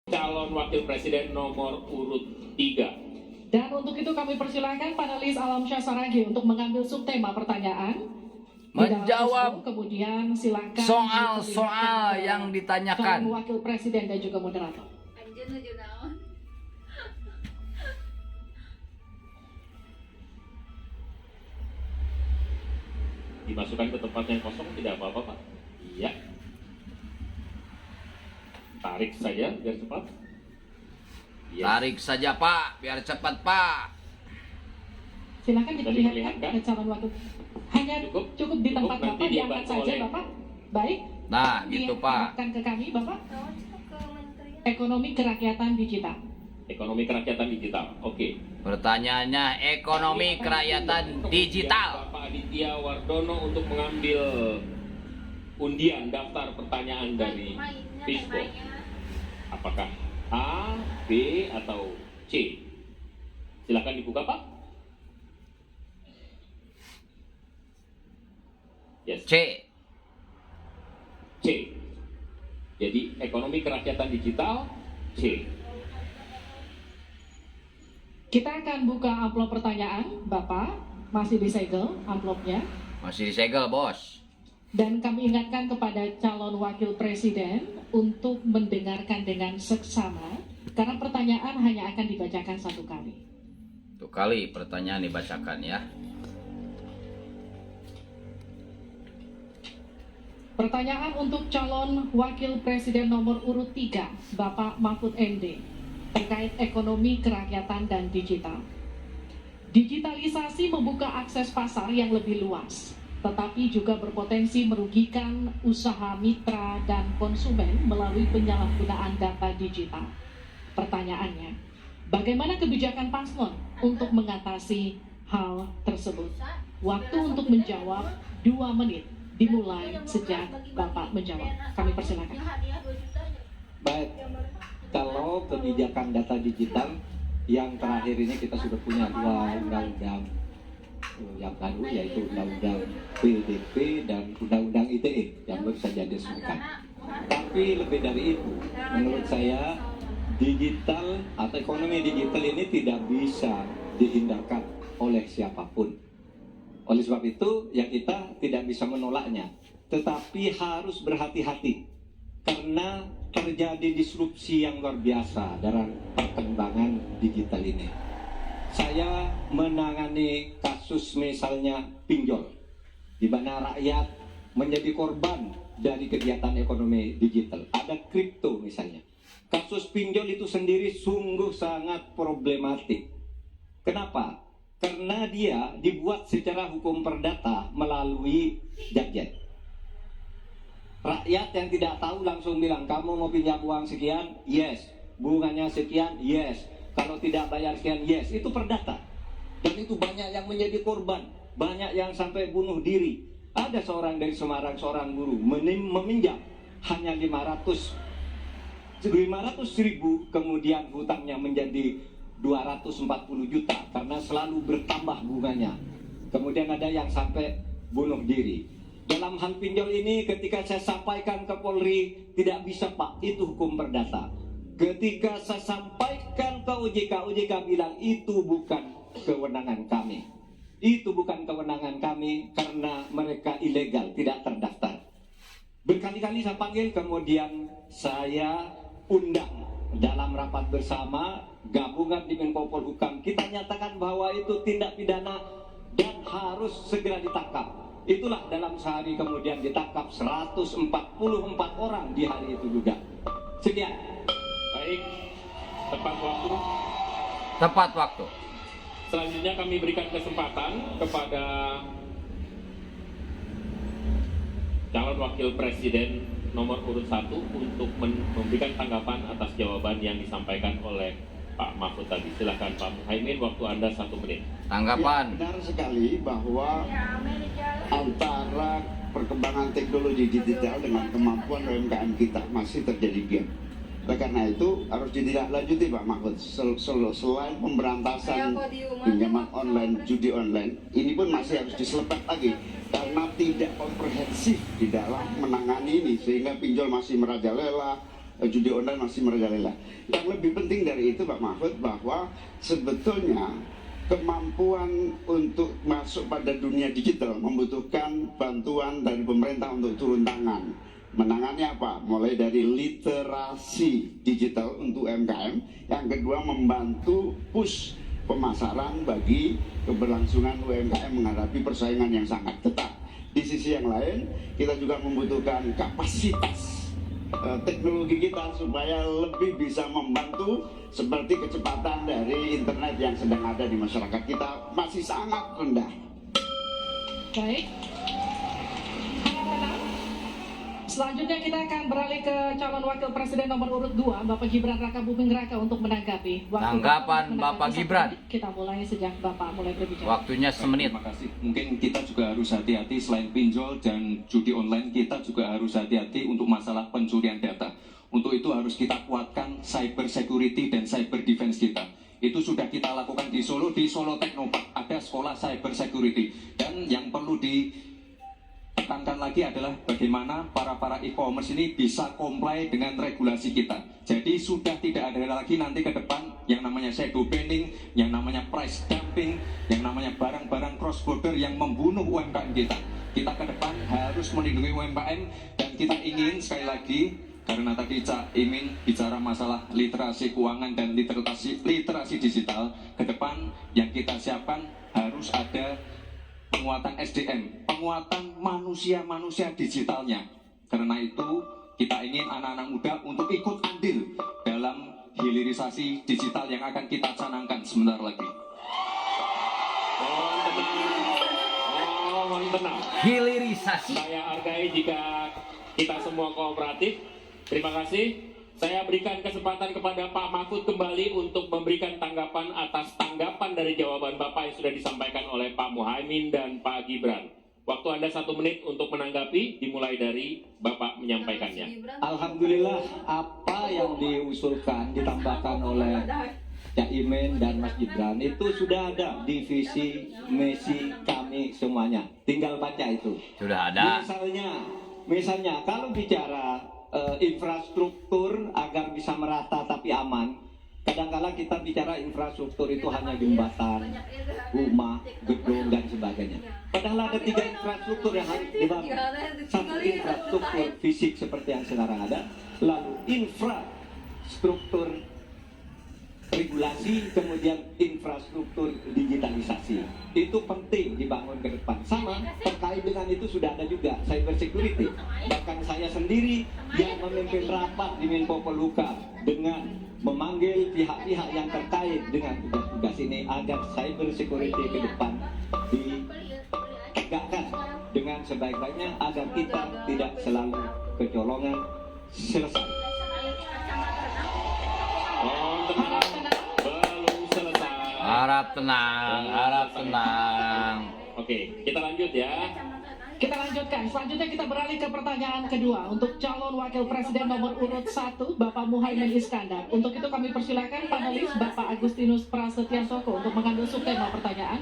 calon wakil presiden nomor urut 3. Dan untuk itu kami persilakan panelis Alamsyah Saragih untuk mengambil subtema pertanyaan. Menjawab kemudian silakan soal-soal yang ditanyakan. calon wakil presiden dan juga moderator. Dimasukkan ke tempat yang kosong tidak apa-apa, Pak. Iya. Tarik saja biar cepat. Yes. Tarik saja Pak, biar cepat Pak. Silakan diperlihatkan ke calon wakil. Hanya cukup di tempat nanti Bapak diangkat dibantu saja oleh- Bapak. Baik. Nah, gitu Pak. Diarahkan ke kami Bapak. Ekonomi kerakyatan digital. Ekonomi kerakyatan digital. Oke. Pertanyaannya ekonomi kerakyatan digital. Bapak Aditya Wardono untuk mengambil undian daftar pertanyaan dari Fisco. Apakah A, B, atau C? Silakan dibuka, Pak. Yes. C. C. Jadi ekonomi kerakyatan digital C. Kita akan buka amplop pertanyaan, Bapak. Masih disegel amplopnya. Masih disegel, Bos. Dan kami ingatkan kepada calon wakil presiden untuk mendengarkan dengan seksama, karena pertanyaan hanya akan dibacakan satu kali. Satu kali pertanyaan dibacakan ya. Pertanyaan untuk calon wakil presiden nomor urut 3, Bapak Mahfud MD, terkait ekonomi kerakyatan dan digital. Digitalisasi membuka akses pasar yang lebih luas, tetapi juga berpotensi merugikan usaha mitra dan konsumen melalui penyalahgunaan data digital. Pertanyaannya, bagaimana kebijakan paslon untuk mengatasi hal tersebut? Waktu untuk menjawab 2 menit, dimulai sejak Bapak menjawab. Kami persilakan. Baik, kalau kebijakan data digital yang terakhir ini kita sudah punya 2 undang-undang yang baru, yaitu undang-undang PDP dan undang-undang ITE yang baru saja diresmikan. Tapi lebih dari itu, menurut saya digital atau ekonomi digital ini tidak bisa dihindarkan oleh siapapun. Oleh sebab itu, ya kita tidak bisa menolaknya, tetapi harus berhati-hati karena terjadi disrupsi yang luar biasa dalam perkembangan digital ini. Saya menangani kasus misalnya pinjol, di mana rakyat menjadi korban dari kegiatan ekonomi digital. Ada kripto misalnya. Kasus pinjol itu sendiri sungguh sangat problematik. Kenapa? Karena dia dibuat secara hukum perdata melalui gadget. Rakyat yang tidak tahu langsung bilang, kamu mau pinjam uang sekian? Yes. Bunganya sekian? Yes. Kalau tidak bayar sekian? Yes. Itu perdata. Dan itu banyak yang menjadi korban. Banyak yang sampai bunuh diri. Ada seorang dari Semarang, seorang guru meminjam hanya 500 ribu, kemudian hutangnya menjadi 240 juta karena selalu bertambah bunganya. Kemudian ada yang sampai bunuh diri. Dalam hal pinjol ini ketika saya sampaikan ke Polri, tidak bisa Pak, itu hukum perdata. Ketika saya sampaikan ke OJK, OJK bilang itu bukan kewenangan kami. Itu bukan kewenangan kami karena mereka ilegal, tidak terdaftar. Berkali-kali saya panggil, kemudian saya undang dalam rapat bersama gabungan di Menko Polhukam. Kita nyatakan bahwa itu tindak pidana dan harus segera ditangkap. Itulah dalam sehari kemudian ditangkap 144 orang di hari itu juga. Sekian. Baik. Tepat waktu. Tepat waktu. Selanjutnya kami berikan kesempatan kepada calon wakil presiden nomor urut 1 untuk memberikan tanggapan atas jawaban yang disampaikan oleh Pak Mahfud tadi. Silakan Pak Muhaimin, waktu Anda 1 menit. Tanggapan. Ya, benar sekali bahwa antara perkembangan teknologi digital dengan kemampuan UMKM kita masih terjadi gap. Oleh karena itu harus ditindaklanjuti Pak Mahfud. Selain pemberantasan pinjaman online, judi online, ini pun masih harus diselepet lagi karena tidak komprehensif di dalam menangani ini, sehingga pinjol masih merajalela, judi online masih merajalela. Yang lebih penting dari itu Pak Mahfud, bahwa sebetulnya kemampuan untuk masuk pada dunia digital membutuhkan bantuan dari pemerintah untuk turun tangan. Menangannya apa? Mulai dari literasi digital untuk UMKM, yang kedua membantu push pemasaran bagi keberlangsungan UMKM menghadapi persaingan yang sangat ketat. Di sisi yang lain, kita juga membutuhkan kapasitas teknologi kita supaya lebih bisa membantu, seperti kecepatan dari internet yang sedang ada di masyarakat kita masih sangat rendah. Baik. Selanjutnya kita akan beralih ke calon wakil presiden nomor urut 2, Bapak Gibran Raka Buming Raka untuk menanggapi. Tanggapan Bapak Gibran. Kita mulai sejak Bapak mulai berbicara. Waktunya semenit. Terima kasih. Mungkin kita juga harus hati-hati, selain pinjol dan judi online, kita juga harus hati-hati untuk masalah pencurian data. Untuk itu harus kita kuatkan cyber security dan cyber defense kita. Itu sudah kita lakukan di Solo Teknopark ada sekolah cyber security. Dan yang perlu ditekankan lagi adalah bagaimana para e-commerce ini bisa comply dengan regulasi kita. Jadi sudah tidak ada lagi nanti ke depan yang namanya shadow banning, yang namanya price dumping, yang namanya barang-barang cross border yang membunuh UMKM kita. Kita ke depan harus melindungi UMKM, dan kita ingin sekali lagi, karena tadi Cak Imin bicara masalah literasi keuangan dan literasi digital, ke depan yang kita siapkan harus ada penguatan SDM, penguatan manusia digitalnya. Karena itu kita ingin anak-anak muda untuk ikut andil dalam hilirisasi digital yang akan kita canangkan sebentar lagi. Mohon tenang. Hilirisasi. Saya hargai jika kita semua kooperatif. Terima kasih. Saya berikan kesempatan kepada Pak Mahfud kembali untuk memberikan tanggapan atas tanggapan dari jawaban Bapak yang sudah disampaikan oleh Pak Muhaimin dan Pak Gibran. Waktu Anda 1 menit untuk menanggapi, dimulai dari Bapak menyampaikannya. Alhamdulillah, apa yang diusulkan, ditambahkan oleh Cak Imin dan Mas Gibran itu sudah ada di visi misi kami semuanya. Tinggal baca itu. Sudah ada. Misalnya kalau bicara infrastruktur agar bisa merata tapi aman, kadang-kala kita bicara infrastruktur itu hanya jembatan, rumah, gedung dan sebagainya. Padahal ada 3 infrastruktur yang harus dibangun. Satu infrastruktur fisik seperti yang sekarang ada, lalu infrastruktur regulasi, kemudian infrastruktur digitalisasi. Itu penting dibangun ke depan. Sama terkait dengan itu sudah ada juga cyber security. Bahkan saya sendiri yang memimpin rapat di Menko Polhukam dengan memanggil pihak-pihak yang terkait dengan tugas-tugas ini agar cyber security ke depan ditegakkan dengan sebaik-baiknya agar kita tidak selalu kecolongan. Selesai. Mohon tenang. Belum selesai. Harap tenang. Oke, kita lanjut ya. Kita lanjutkan. Selanjutnya kita beralih ke pertanyaan kedua untuk calon wakil presiden nomor urut 1, Bapak Muhaimin Iskandar. Untuk itu kami persilakan panelis Bapak Agustinus Prasetya Soko untuk mengandung subtema pertanyaan.